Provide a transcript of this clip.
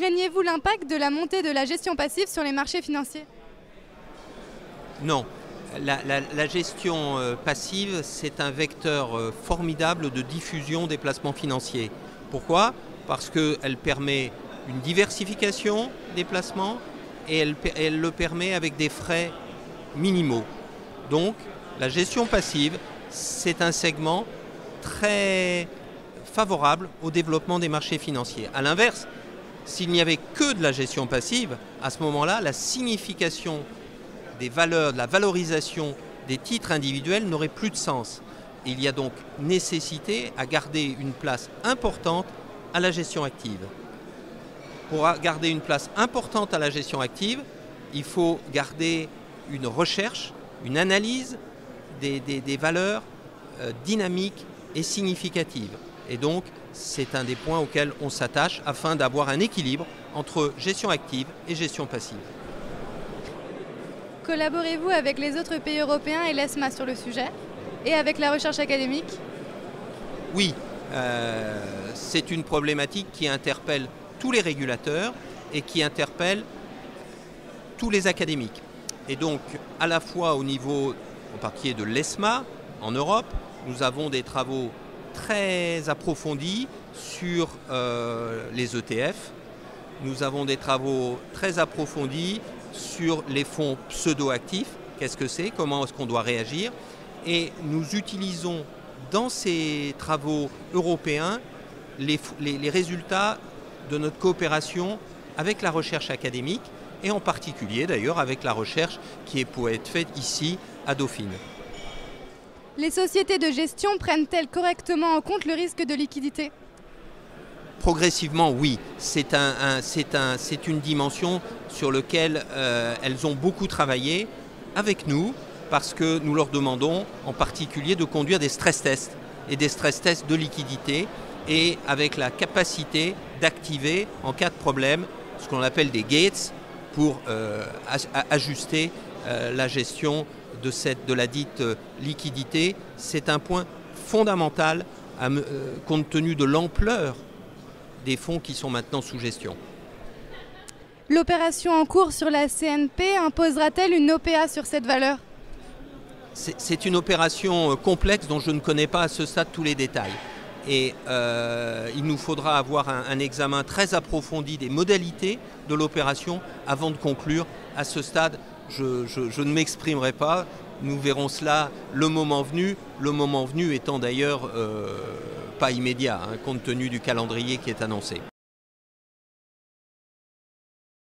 Craignez-vous l'impact de la montée de la gestion passive sur les marchés financiers? Non. La gestion passive, c'est un vecteur formidable de diffusion des placements financiers. Pourquoi? Parce qu'elle permet une diversification des placements et elle le permet avec des frais minimaux. Donc, la gestion passive, c'est un segment très favorable au développement des marchés financiers. A l'inverse, s'il n'y avait que de la gestion passive, à ce moment-là, la signification des valeurs, de la valorisation des titres individuels n'aurait plus de sens. Il y a donc nécessité à garder une place importante à la gestion active. Pour garder une place importante à la gestion active, il faut garder une recherche, une analyse des valeurs dynamiques et significatives. Et donc, c'est un des points auxquels on s'attache afin d'avoir un équilibre entre gestion active et gestion passive. Collaborez-vous avec les autres pays européens et l'ESMA sur le sujet et avec la recherche académique? Oui, c'est une problématique qui interpelle tous les régulateurs et qui interpelle tous les académiques. Et donc, à la fois au niveau en particulier de l'ESMA en Europe, nous avons des travaux très approfondis sur les ETF. Nous avons des travaux très approfondis sur les fonds pseudo-actifs. Qu'est-ce que c'est? Comment est-ce qu'on doit réagir? Et nous utilisons dans ces travaux européens les résultats de notre coopération avec la recherche académique et en particulier d'ailleurs avec la recherche qui peut être faite ici à Dauphine. Les sociétés de gestion prennent-elles correctement en compte le risque de liquidité? Progressivement, oui. C'est une dimension sur laquelle elles ont beaucoup travaillé avec nous parce que nous leur demandons en particulier de conduire des stress tests et des stress tests de liquidité et avec la capacité d'activer en cas de problème ce qu'on appelle des gates pour ajuster la gestion de la dite liquidité. C'est un point fondamental compte tenu de l'ampleur des fonds qui sont maintenant sous gestion. L'opération en cours sur la CNP imposera-t-elle une OPA sur cette valeur? C'est une opération complexe dont je ne connais pas à ce stade tous les détails. Et il nous faudra avoir un examen très approfondi des modalités de l'opération avant de conclure. À ce stade, je ne m'exprimerai pas. Nous verrons cela le moment venu étant d'ailleurs pas immédiat, compte tenu du calendrier qui est annoncé.